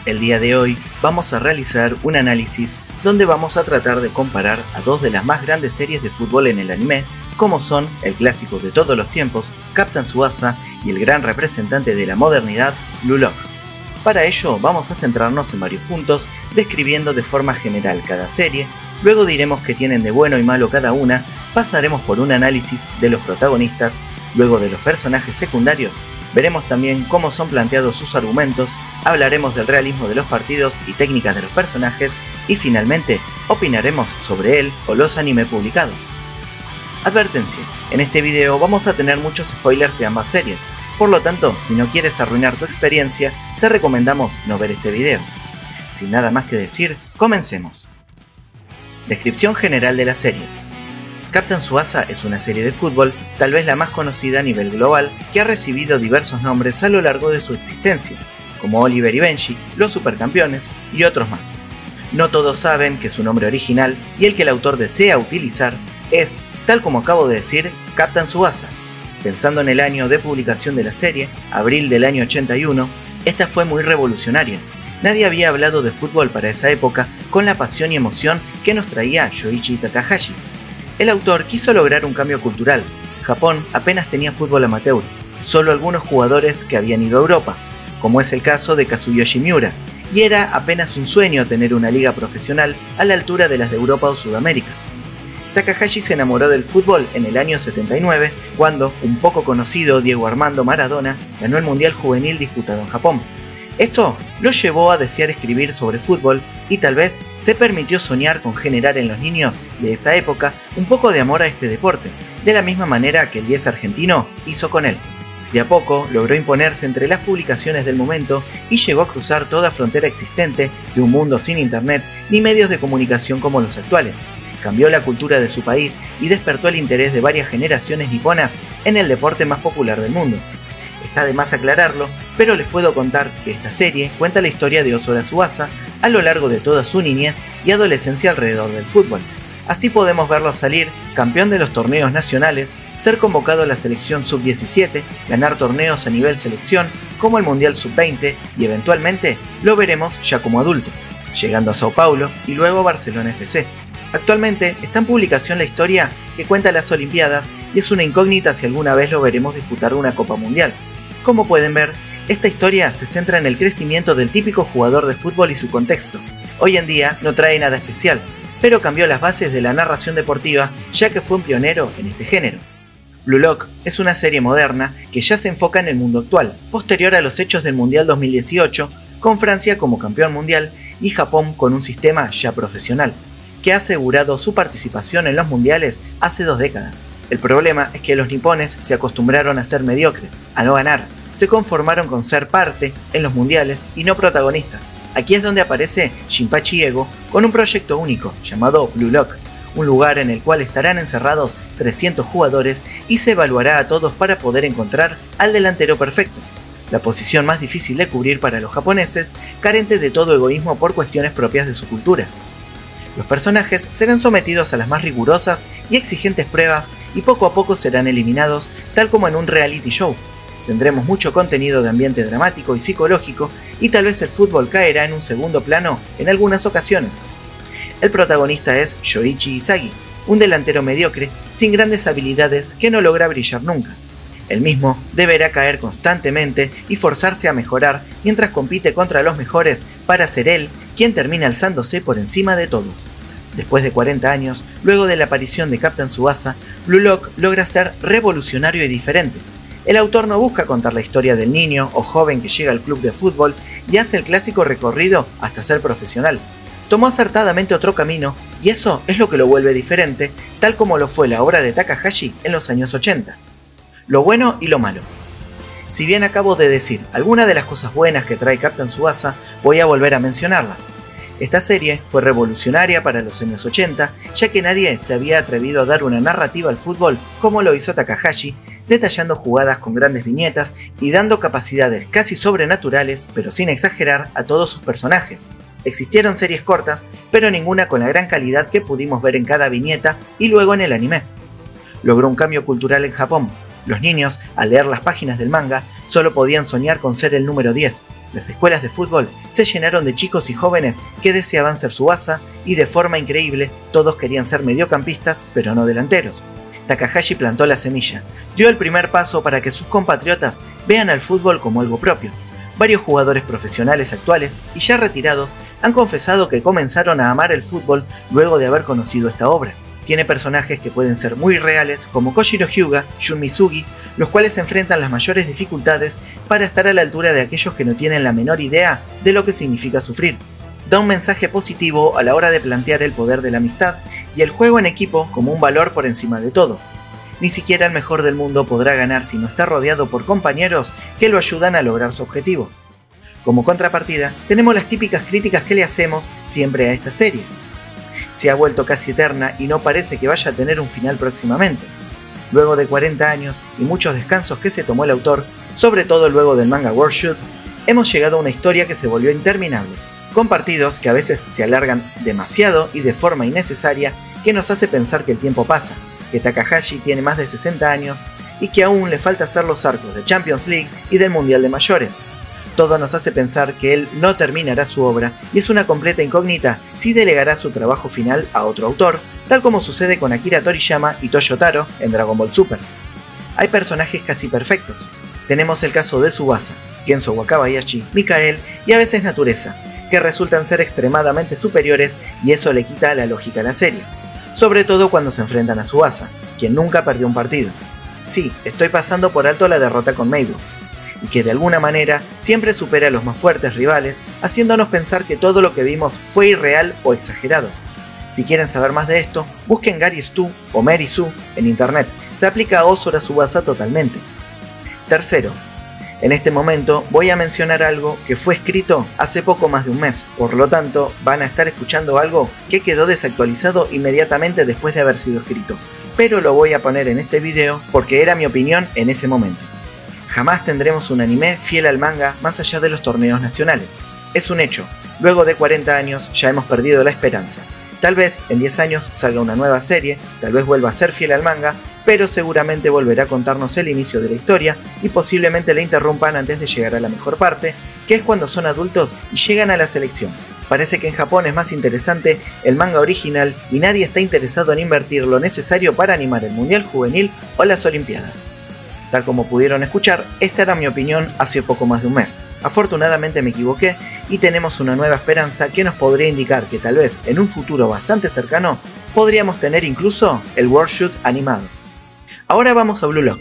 El día de hoy vamos a realizar un análisis donde vamos a tratar de comparar a dos de las más grandes series de fútbol en el anime, como son el clásico de todos los tiempos, Captain Tsubasa, y el gran representante de la modernidad, Blue Lock. Para ello vamos a centrarnos en varios puntos, describiendo de forma general cada serie, luego diremos qué tienen de bueno y malo cada una, pasaremos por un análisis de los protagonistas, luego de los personajes secundarios, veremos también cómo son planteados sus argumentos, hablaremos del realismo de los partidos y técnicas de los personajes, y finalmente opinaremos sobre él o los anime publicados. Advertencia, en este video vamos a tener muchos spoilers de ambas series, por lo tanto, si no quieres arruinar tu experiencia, te recomendamos no ver este video. Sin nada más que decir, comencemos. Descripción general de las series. Captain Tsubasa es una serie de fútbol, tal vez la más conocida a nivel global, que ha recibido diversos nombres a lo largo de su existencia, como Oliver y Benji, Los Supercampeones y otros más. No todos saben que su nombre original y el que el autor desea utilizar es, tal como acabo de decir, Captain Tsubasa. Pensando en el año de publicación de la serie, abril del año 81, esta fue muy revolucionaria. Nadie había hablado de fútbol para esa época con la pasión y emoción que nos traía Shoichi Takahashi. El autor quiso lograr un cambio cultural. Japón apenas tenía fútbol amateur, solo algunos jugadores que habían ido a Europa, como es el caso de Kazuyoshi Miura, y era apenas un sueño tener una liga profesional a la altura de las de Europa o Sudamérica. Takahashi se enamoró del fútbol en el año 79, cuando un poco conocido Diego Armando Maradona ganó el Mundial Juvenil disputado en Japón. Esto lo llevó a desear escribir sobre fútbol y tal vez se permitió soñar con generar en los niños de esa época un poco de amor a este deporte, de la misma manera que el 10 argentino hizo con él. De a poco logró imponerse entre las publicaciones del momento y llegó a cruzar toda frontera existente de un mundo sin internet ni medios de comunicación como los actuales. Cambió la cultura de su país y despertó el interés de varias generaciones niponas en el deporte más popular del mundo. Está de más aclararlo, pero les puedo contar que esta serie cuenta la historia de Ozora Tsubasa a lo largo de toda su niñez y adolescencia alrededor del fútbol. Así podemos verlo salir campeón de los torneos nacionales, ser convocado a la selección sub-17, ganar torneos a nivel selección como el Mundial sub-20 y eventualmente lo veremos ya como adulto, llegando a Sao Paulo y luego a Barcelona FC. Actualmente está en publicación la historia que cuenta las Olimpiadas y es una incógnita si alguna vez lo veremos disputar una Copa Mundial. Como pueden ver, esta historia se centra en el crecimiento del típico jugador de fútbol y su contexto. Hoy en día no trae nada especial, pero cambió las bases de la narración deportiva ya que fue un pionero en este género. Blue Lock es una serie moderna que ya se enfoca en el mundo actual, posterior a los hechos del Mundial 2018, con Francia como campeón mundial y Japón con un sistema ya profesional, que ha asegurado su participación en los mundiales hace 2 décadas. El problema es que los nipones se acostumbraron a ser mediocres, a no ganar, se conformaron con ser parte en los mundiales y no protagonistas. Aquí es donde aparece Shinpachi Ego con un proyecto único llamado Blue Lock, un lugar en el cual estarán encerrados 300 jugadores y se evaluará a todos para poder encontrar al delantero perfecto, la posición más difícil de cubrir para los japoneses, carentes de todo egoísmo por cuestiones propias de su cultura. Los personajes serán sometidos a las más rigurosas y exigentes pruebas y poco a poco serán eliminados, tal como en un reality show. Tendremos mucho contenido de ambiente dramático y psicológico y tal vez el fútbol caerá en un segundo plano en algunas ocasiones. El protagonista es Shoichi Izagi, un delantero mediocre sin grandes habilidades que no logra brillar nunca. El mismo deberá caer constantemente y forzarse a mejorar mientras compite contra los mejores para ser él quien termina alzándose por encima de todos. Después de 40 años, luego de la aparición de Captain Tsubasa, Blue Lock logra ser revolucionario y diferente. El autor no busca contar la historia del niño o joven que llega al club de fútbol y hace el clásico recorrido hasta ser profesional. Tomó acertadamente otro camino y eso es lo que lo vuelve diferente, tal como lo fue la obra de Takahashi en los años 80. Lo bueno y lo malo. Si bien acabo de decir algunas de las cosas buenas que trae Captain Tsubasa, voy a volver a mencionarlas. Esta serie fue revolucionaria para los años 80, ya que nadie se había atrevido a dar una narrativa al fútbol como lo hizo Takahashi, detallando jugadas con grandes viñetas y dando capacidades casi sobrenaturales, pero sin exagerar, a todos sus personajes. Existieron series cortas, pero ninguna con la gran calidad que pudimos ver en cada viñeta y luego en el anime. Logró un cambio cultural en Japón. Los niños, al leer las páginas del manga, solo podían soñar con ser el número 10. las escuelas de fútbol se llenaron de chicos y jóvenes que deseaban ser Tsubasa y de forma increíble todos querían ser mediocampistas pero no delanteros. Takahashi plantó la semilla, dio el primer paso para que sus compatriotas vean al fútbol como algo propio. Varios jugadores profesionales actuales y ya retirados han confesado que comenzaron a amar el fútbol luego de haber conocido esta obra. Tiene personajes que pueden ser muy reales como Kojiro Hyuga, Jun Misugi, los cuales enfrentan las mayores dificultades para estar a la altura de aquellos que no tienen la menor idea de lo que significa sufrir. Da un mensaje positivo a la hora de plantear el poder de la amistad y el juego en equipo como un valor por encima de todo. Ni siquiera el mejor del mundo podrá ganar si no está rodeado por compañeros que lo ayudan a lograr su objetivo. Como contrapartida, tenemos las típicas críticas que le hacemos siempre a esta serie. Se ha vuelto casi eterna y no parece que vaya a tener un final próximamente. Luego de 40 años y muchos descansos que se tomó el autor, sobre todo luego del manga World Shoot, hemos llegado a una historia que se volvió interminable, con partidos que a veces se alargan demasiado y de forma innecesaria que nos hace pensar que el tiempo pasa, que Takahashi tiene más de 60 años y que aún le falta hacer los arcos de Champions League y del Mundial de Mayores. Todo nos hace pensar que él no terminará su obra y es una completa incógnita si delegará su trabajo final a otro autor, tal como sucede con Akira Toriyama y Toyo Taro en Dragon Ball Super. Hay personajes casi perfectos. Tenemos el caso de Tsubasa, Genso Wakabayashi, Mikael y a veces Natureza, que resultan ser extremadamente superiores y eso le quita la lógica a la serie, sobre todo cuando se enfrentan a Tsubasa, quien nunca perdió un partido. Sí, estoy pasando por alto la derrota con Meido, y que de alguna manera siempre supera a los más fuertes rivales, haciéndonos pensar que todo lo que vimos fue irreal o exagerado. Si quieren saber más de esto, busquen Gary Stu o Mary Sue en internet, se aplica a Ozora Tsubasa totalmente. Tercero, en este momento voy a mencionar algo que fue escrito hace poco más de un mes, por lo tanto van a estar escuchando algo que quedó desactualizado inmediatamente después de haber sido escrito, pero lo voy a poner en este video porque era mi opinión en ese momento. Jamás tendremos un anime fiel al manga más allá de los torneos nacionales. Es un hecho, luego de 40 años ya hemos perdido la esperanza. Tal vez en 10 años salga una nueva serie, tal vez vuelva a ser fiel al manga, pero seguramente volverá a contarnos el inicio de la historia y posiblemente la interrumpan antes de llegar a la mejor parte, que es cuando son adultos y llegan a la selección. Parece que en Japón es más interesante el manga original y nadie está interesado en invertir lo necesario para animar el Mundial Juvenil o las Olimpiadas. Tal como pudieron escuchar, esta era mi opinión hace poco más de un mes. Afortunadamente me equivoqué y tenemos una nueva esperanza que nos podría indicar que tal vez en un futuro bastante cercano podríamos tener incluso el World Shoot animado. Ahora vamos a Blue Lock.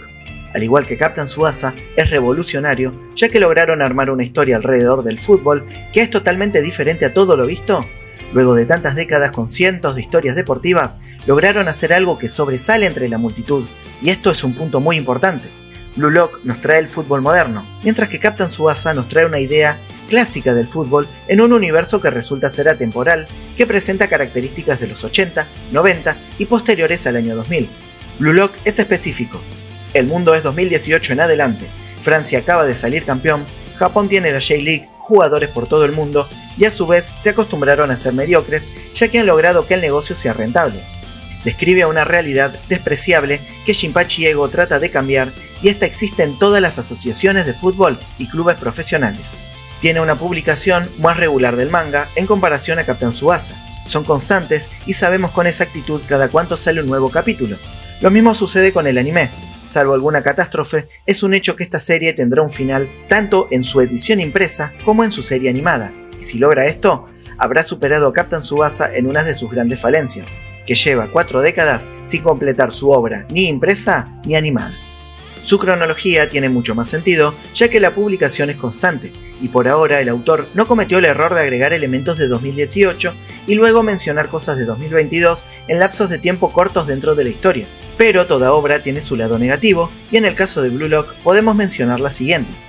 Al igual que Captain Tsubasa, es revolucionario ya que lograron armar una historia alrededor del fútbol que es totalmente diferente a todo lo visto. Luego de tantas décadas con cientos de historias deportivas, lograron hacer algo que sobresale entre la multitud, y esto es un punto muy importante. Blue Lock nos trae el fútbol moderno, mientras que Captain Tsubasa nos trae una idea clásica del fútbol en un universo que resulta ser atemporal, que presenta características de los 80, 90 y posteriores al año 2000. Blue Lock es específico. El mundo es 2018 en adelante, Francia acaba de salir campeón, Japón tiene la J-League, jugadores por todo el mundo, y a su vez se acostumbraron a ser mediocres, ya que han logrado que el negocio sea rentable. Describe a una realidad despreciable que Shinpachi Ego trata de cambiar, y esta existe en todas las asociaciones de fútbol y clubes profesionales. Tiene una publicación más regular del manga en comparación a Captain Tsubasa. Son constantes y sabemos con exactitud cada cuánto sale un nuevo capítulo. Lo mismo sucede con el anime. Salvo alguna catástrofe, es un hecho que esta serie tendrá un final tanto en su edición impresa como en su serie animada, y si logra esto, habrá superado a Captain Tsubasa en una de sus grandes falencias, que lleva 4 décadas sin completar su obra ni impresa ni animada. Su cronología tiene mucho más sentido, ya que la publicación es constante, y por ahora el autor no cometió el error de agregar elementos de 2018 y luego mencionar cosas de 2022 en lapsos de tiempo cortos dentro de la historia. Pero toda obra tiene su lado negativo, y en el caso de Blue Lock podemos mencionar las siguientes.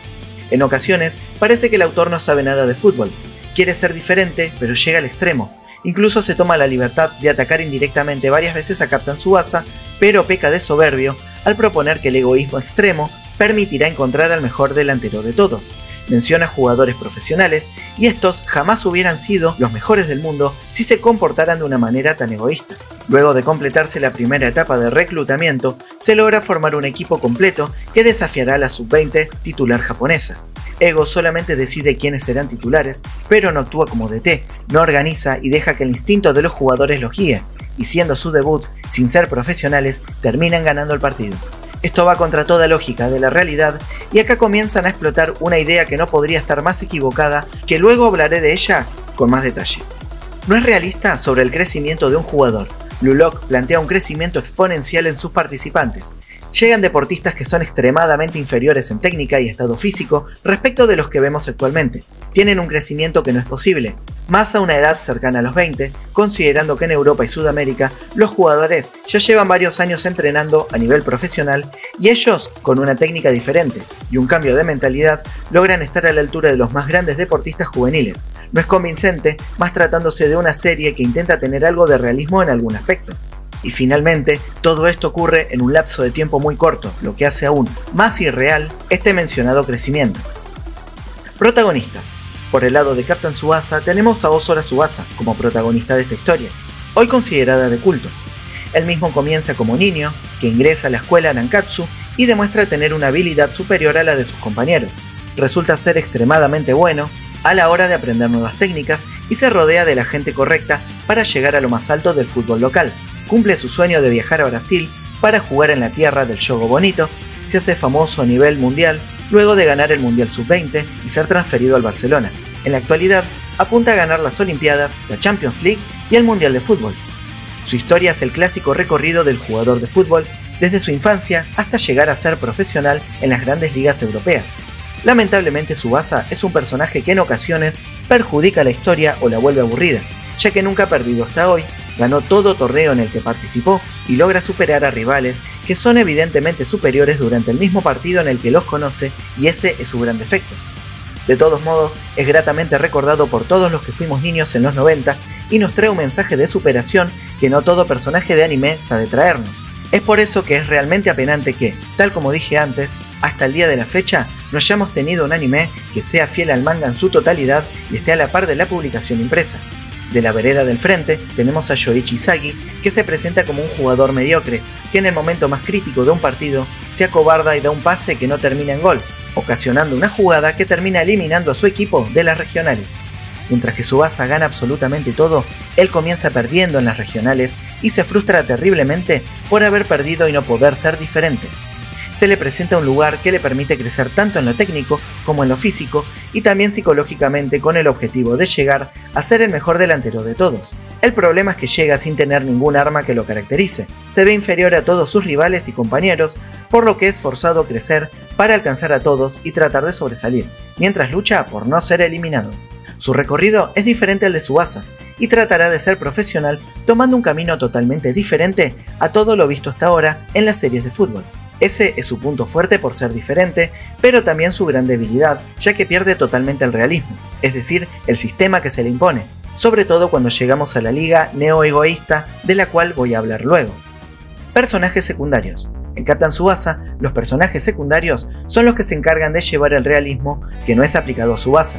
En ocasiones parece que el autor no sabe nada de fútbol, quiere ser diferente pero llega al extremo, incluso se toma la libertad de atacar indirectamente varias veces a Captain Tsubasa, pero peca de soberbio al proponer que el egoísmo extremo permitirá encontrar al mejor delantero de todos. Menciona jugadores profesionales y estos jamás hubieran sido los mejores del mundo si se comportaran de una manera tan egoísta. Luego de completarse la primera etapa de reclutamiento, se logra formar un equipo completo que desafiará a la sub-20 titular japonesa. Ego solamente decide quiénes serán titulares, pero no actúa como DT, no organiza y deja que el instinto de los jugadores los guíe, y siendo su debut, sin ser profesionales, terminan ganando el partido. Esto va contra toda lógica de la realidad, y acá comienzan a explotar una idea que no podría estar más equivocada, que luego hablaré de ella con más detalle. No es realista sobre el crecimiento de un jugador. Blue Lock plantea un crecimiento exponencial en sus participantes. Llegan deportistas que son extremadamente inferiores en técnica y estado físico respecto de los que vemos actualmente. Tienen un crecimiento que no es posible, más a una edad cercana a los 20, considerando que en Europa y Sudamérica los jugadores ya llevan varios años entrenando a nivel profesional y ellos, con una técnica diferente y un cambio de mentalidad, logran estar a la altura de los más grandes deportistas juveniles. No es convincente, más tratándose de una serie que intenta tener algo de realismo en algún aspecto. Y finalmente, todo esto ocurre en un lapso de tiempo muy corto, lo que hace aún más irreal este mencionado crecimiento. Protagonistas. Por el lado de Captain Tsubasa tenemos a Ozora Tsubasa como protagonista de esta historia, hoy considerada de culto. Él mismo comienza como niño, que ingresa a la escuela Nankatsu y demuestra tener una habilidad superior a la de sus compañeros. Resulta ser extremadamente bueno a la hora de aprender nuevas técnicas y se rodea de la gente correcta para llegar a lo más alto del fútbol local. Cumple su sueño de viajar a Brasil para jugar en la tierra del Jogo Bonito, se hace famoso a nivel mundial luego de ganar el Mundial Sub-20 y ser transferido al Barcelona. En la actualidad, apunta a ganar las Olimpiadas, la Champions League y el Mundial de Fútbol. Su historia es el clásico recorrido del jugador de fútbol desde su infancia hasta llegar a ser profesional en las grandes ligas europeas. Lamentablemente Tsubasa es un personaje que en ocasiones perjudica la historia o la vuelve aburrida, ya que nunca ha perdido hasta hoy, ganó todo torneo en el que participó y logra superar a rivales que son evidentemente superiores durante el mismo partido en el que los conoce, y ese es su gran defecto. De todos modos, es gratamente recordado por todos los que fuimos niños en los 90 y nos trae un mensaje de superación que no todo personaje de anime sabe traernos. Es por eso que es realmente apenante que, tal como dije antes, hasta el día de la fecha no hayamos tenido un anime que sea fiel al manga en su totalidad y esté a la par de la publicación impresa. De la vereda del frente tenemos a Shoichi Izagi, que se presenta como un jugador mediocre, que en el momento más crítico de un partido se acobarda y da un pase que no termina en gol, ocasionando una jugada que termina eliminando a su equipo de las regionales. Mientras que Tsubasa gana absolutamente todo, él comienza perdiendo en las regionales y se frustra terriblemente por haber perdido y no poder ser diferente. Se le presenta un lugar que le permite crecer tanto en lo técnico como en lo físico y también psicológicamente, con el objetivo de llegar a ser el mejor delantero de todos. El problema es que llega sin tener ningún arma que lo caracterice, se ve inferior a todos sus rivales y compañeros, por lo que es forzado a crecer para alcanzar a todos y tratar de sobresalir, mientras lucha por no ser eliminado. Su recorrido es diferente al de Tsubasa y tratará de ser profesional tomando un camino totalmente diferente a todo lo visto hasta ahora en las series de fútbol. Ese es su punto fuerte por ser diferente, pero también su gran debilidad, ya que pierde totalmente el realismo, es decir, el sistema que se le impone, sobre todo cuando llegamos a la liga neo-egoísta de la cual voy a hablar luego. Personajes secundarios. En Captain Tsubasa, los personajes secundarios son los que se encargan de llevar el realismo que no es aplicado a Tsubasa.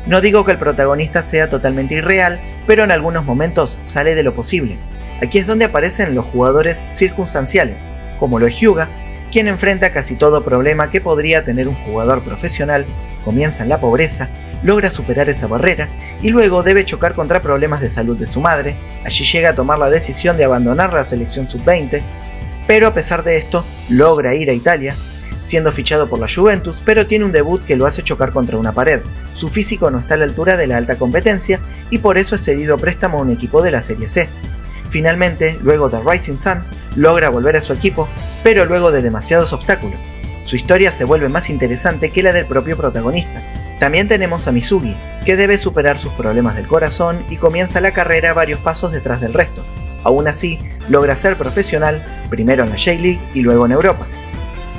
No digo que el protagonista sea totalmente irreal, pero en algunos momentos sale de lo posible. Aquí es donde aparecen los jugadores circunstanciales, como lo es Hyuga, quien enfrenta casi todo problema que podría tener un jugador profesional, comienza en la pobreza, logra superar esa barrera y luego debe chocar contra problemas de salud de su madre. Allí llega a tomar la decisión de abandonar la selección sub-20, pero a pesar de esto logra ir a Italia, siendo fichado por la Juventus, pero tiene un debut que lo hace chocar contra una pared. Su físico no está a la altura de la alta competencia y por eso es cedido a préstamo a un equipo de la Serie C. Finalmente, luego de Rising Sun, logra volver a su equipo, pero luego de demasiados obstáculos. Su historia se vuelve más interesante que la del propio protagonista. También tenemos a Mizugi, que debe superar sus problemas del corazón y comienza la carrera varios pasos detrás del resto. Aún así, logra ser profesional, primero en la J-League y luego en Europa.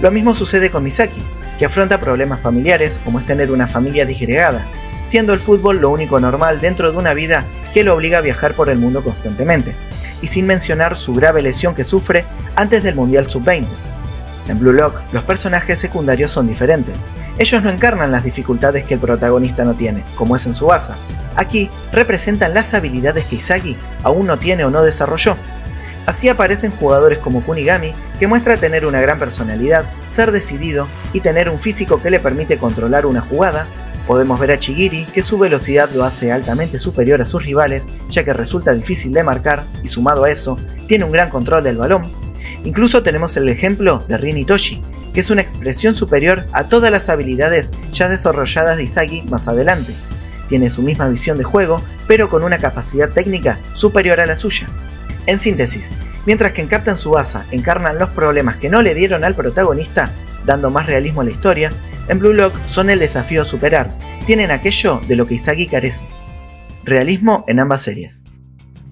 Lo mismo sucede con Misaki, que afronta problemas familiares como es tener una familia disgregada, siendo el fútbol lo único normal dentro de una vida que lo obliga a viajar por el mundo constantemente, y sin mencionar su grave lesión que sufre antes del Mundial Sub-20. En Blue Lock, los personajes secundarios son diferentes. Ellos no encarnan las dificultades que el protagonista no tiene, como es en Tsubasa. Aquí representan las habilidades que Izagi aún no tiene o no desarrolló. Así aparecen jugadores como Kunigami, que muestra tener una gran personalidad, ser decidido y tener un físico que le permite controlar una jugada. Podemos ver a Chigiri, que su velocidad lo hace altamente superior a sus rivales, ya que resulta difícil de marcar y sumado a eso, tiene un gran control del balón. Incluso tenemos el ejemplo de Rin Itoshi, que es una expresión superior a todas las habilidades ya desarrolladas de Izagi más adelante. Tiene su misma visión de juego, pero con una capacidad técnica superior a la suya. En síntesis, mientras que en Captain Tsubasa encarnan los problemas que no le dieron al protagonista, dando más realismo a la historia, en Blue Lock son el desafío a superar, tienen aquello de lo que Izagi carece. Realismo en ambas series.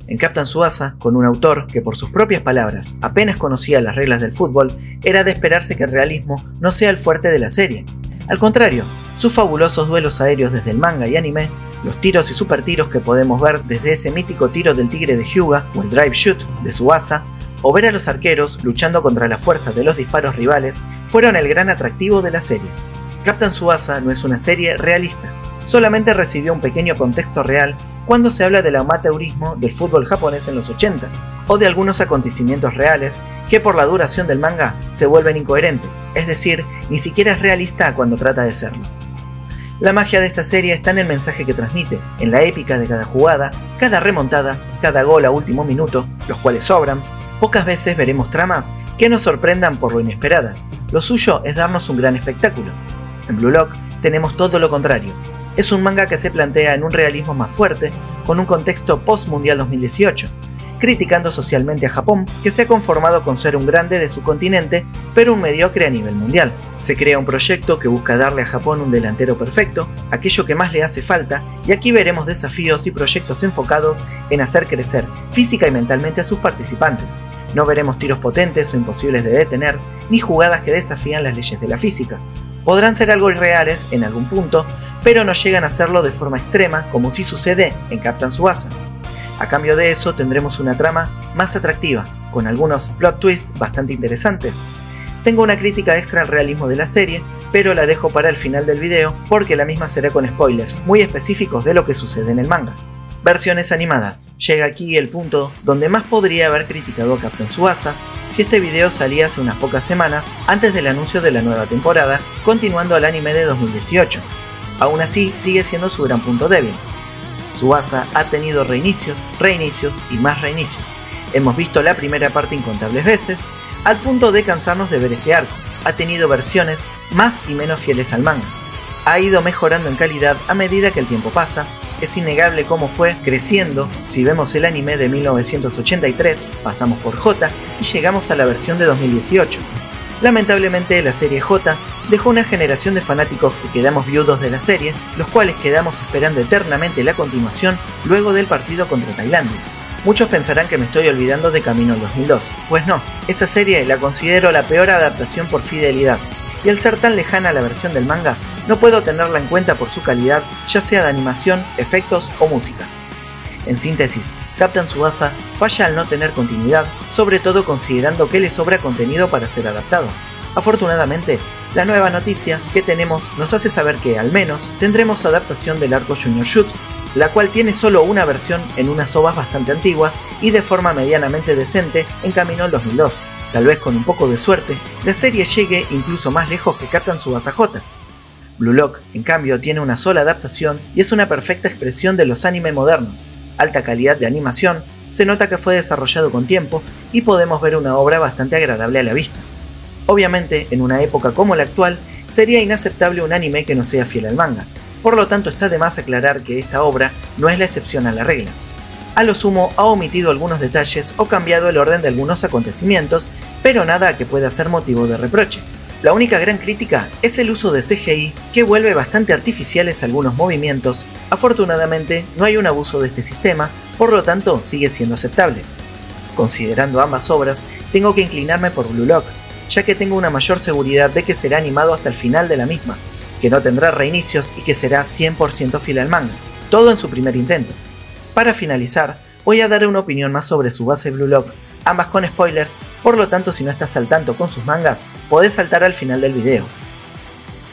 En Captain Tsubasa, con un autor que por sus propias palabras apenas conocía las reglas del fútbol, era de esperarse que el realismo no sea el fuerte de la serie. Al contrario, sus fabulosos duelos aéreos desde el manga y anime, los tiros y super tiros que podemos ver desde ese mítico tiro del tigre de Hyuga o el drive shoot de Tsubasa, o ver a los arqueros luchando contra la fuerza de los disparos rivales, fueron el gran atractivo de la serie. Captain Tsubasa no es una serie realista, solamente recibió un pequeño contexto real cuando se habla del amateurismo del fútbol japonés en los 80, o de algunos acontecimientos reales que por la duración del manga se vuelven incoherentes, es decir, ni siquiera es realista cuando trata de serlo. La magia de esta serie está en el mensaje que transmite, en la épica de cada jugada, cada remontada, cada gol a último minuto, los cuales sobran. Pocas veces veremos tramas que nos sorprendan por lo inesperadas, lo suyo es darnos un gran espectáculo. En Blue Lock tenemos todo lo contrario. Es un manga que se plantea en un realismo más fuerte, con un contexto post-mundial 2018, criticando socialmente a Japón, que se ha conformado con ser un grande de su continente, pero un mediocre a nivel mundial. Se crea un proyecto que busca darle a Japón un delantero perfecto, aquello que más le hace falta, y aquí veremos desafíos y proyectos enfocados en hacer crecer física y mentalmente a sus participantes. No veremos tiros potentes o imposibles de detener, ni jugadas que desafían las leyes de la física. Podrán ser algo irreales en algún punto, pero no llegan a hacerlo de forma extrema como sí sucede en Captain Tsubasa. A cambio de eso tendremos una trama más atractiva, con algunos plot twists bastante interesantes. Tengo una crítica extra al realismo de la serie, pero la dejo para el final del video porque la misma será con spoilers muy específicos de lo que sucede en el manga. Versiones animadas. Llega aquí el punto donde más podría haber criticado a Captain Tsubasa si este video salía hace unas pocas semanas antes del anuncio de la nueva temporada, continuando al anime de 2018. Aún así, sigue siendo su gran punto débil. Tsubasa ha tenido reinicios, reinicios y más reinicios. Hemos visto la primera parte incontables veces, al punto de cansarnos de ver este arco. Ha tenido versiones más y menos fieles al manga. Ha ido mejorando en calidad a medida que el tiempo pasa. Es innegable cómo fue creciendo. Si vemos el anime de 1983, pasamos por J y llegamos a la versión de 2018. Lamentablemente la serie J dejó una generación de fanáticos que quedamos viudos de la serie, los cuales quedamos esperando eternamente la continuación luego del partido contra Tailandia. Muchos pensarán que me estoy olvidando de Camino al 2012, pues no, esa serie la considero la peor adaptación por fidelidad, y al ser tan lejana a la versión del manga, no puedo tenerla en cuenta por su calidad, ya sea de animación, efectos o música. En síntesis, Captain Tsubasa falla al no tener continuidad, sobre todo considerando que le sobra contenido para ser adaptado. Afortunadamente, la nueva noticia que tenemos nos hace saber que, al menos, tendremos adaptación del arco Junior Shoot, la cual tiene solo una versión en unas ovas bastante antiguas y de forma medianamente decente en camino al 2002. Tal vez con un poco de suerte, la serie llegue incluso más lejos que Captain Tsubasa J. Blue Lock, en cambio, tiene una sola adaptación y es una perfecta expresión de los anime modernos. Alta calidad de animación, se nota que fue desarrollado con tiempo y podemos ver una obra bastante agradable a la vista. Obviamente, en una época como la actual, sería inaceptable un anime que no sea fiel al manga, por lo tanto está de más aclarar que esta obra no es la excepción a la regla. A lo sumo ha omitido algunos detalles o cambiado el orden de algunos acontecimientos, pero nada que pueda ser motivo de reproche. La única gran crítica es el uso de CGI, que vuelve bastante artificiales algunos movimientos. Afortunadamente no hay un abuso de este sistema, por lo tanto sigue siendo aceptable. Considerando ambas obras, tengo que inclinarme por Blue Lock, ya que tengo una mayor seguridad de que será animado hasta el final de la misma, que no tendrá reinicios y que será 100% fiel al manga, todo en su primer intento. Para finalizar, voy a dar una opinión más sobre Tsubasa y Blue Lock, ambas con spoilers, por lo tanto si no estás al tanto con sus mangas, podés saltar al final del video.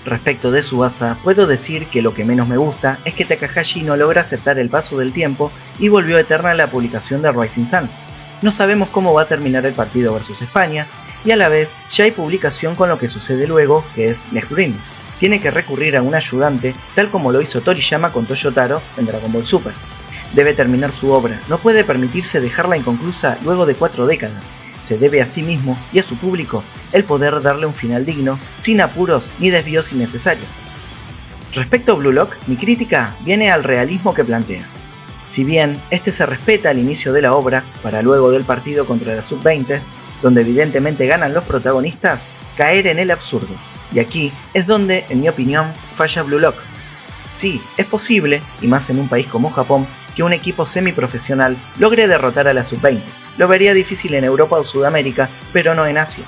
Respecto de Tsubasa, puedo decir que lo que menos me gusta es que Takahashi no logra aceptar el paso del tiempo y volvió eterna la publicación de Rising Sun. no sabemos cómo va a terminar el partido versus España, y a la vez ya hay publicación con lo que sucede luego, que es Next Dream. Tiene que recurrir a un ayudante, tal como lo hizo Toriyama con Toyotaro en Dragon Ball Super. Debe terminar su obra, no puede permitirse dejarla inconclusa luego de 4 décadas. Se debe a sí mismo y a su público el poder darle un final digno, sin apuros ni desvíos innecesarios. Respecto a Blue Lock, mi crítica viene al realismo que plantea. Si bien este se respeta al inicio de la obra, para luego del partido contra la Sub-20, donde evidentemente ganan los protagonistas, caer en el absurdo. Y aquí es donde, en mi opinión, falla Blue Lock. Sí, es posible, y más en un país como Japón, que un equipo semiprofesional logre derrotar a la Sub-20. Lo vería difícil en Europa o Sudamérica, pero no en Asia.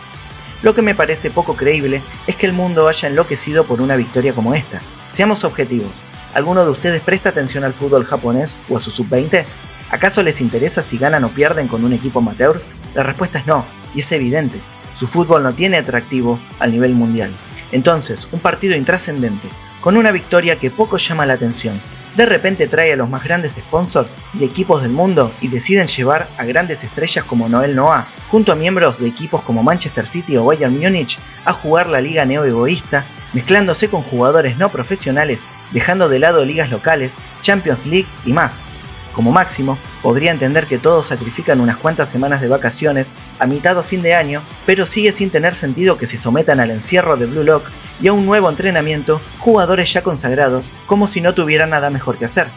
Lo que me parece poco creíble es que el mundo haya enloquecido por una victoria como esta. Seamos objetivos, ¿alguno de ustedes presta atención al fútbol japonés o a su Sub-20? ¿Acaso les interesa si ganan o pierden con un equipo amateur? La respuesta es no, y es evidente. Su fútbol no tiene atractivo al nivel mundial. Entonces, un partido intrascendente, con una victoria que poco llama la atención, de repente trae a los más grandes sponsors y equipos del mundo y deciden llevar a grandes estrellas como Noel Noah, junto a miembros de equipos como Manchester City o Bayern Múnich, a jugar la liga neo-egoísta, mezclándose con jugadores no profesionales, dejando de lado ligas locales, Champions League y más. Como máximo, podría entender que todos sacrifican unas cuantas semanas de vacaciones a mitad o fin de año, pero sigue sin tener sentido que se sometan al encierro de Blue Lock y a un nuevo entrenamiento jugadores ya consagrados como si no tuvieran nada mejor que hacer.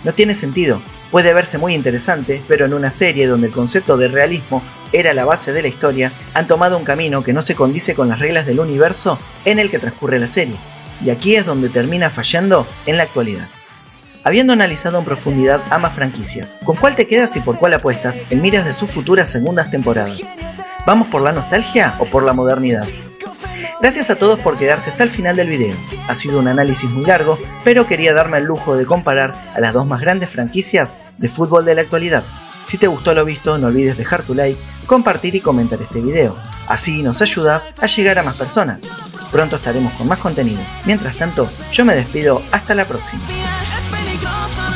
No tiene sentido, puede verse muy interesante, pero en una serie donde el concepto de realismo era la base de la historia, han tomado un camino que no se condice con las reglas del universo en el que transcurre la serie, y aquí es donde termina fallando en la actualidad. Habiendo analizado en profundidad ambas franquicias, ¿con cuál te quedas y por cuál apuestas en miras de sus futuras segundas temporadas? ¿Vamos por la nostalgia o por la modernidad? Gracias a todos por quedarse hasta el final del video. Ha sido un análisis muy largo, pero quería darme el lujo de comparar a las dos más grandes franquicias de fútbol de la actualidad. Si te gustó lo visto, no olvides dejar tu like, compartir y comentar este video. Así nos ayudas a llegar a más personas. Pronto estaremos con más contenido. Mientras tanto, yo me despido hasta la próxima. Peligroso.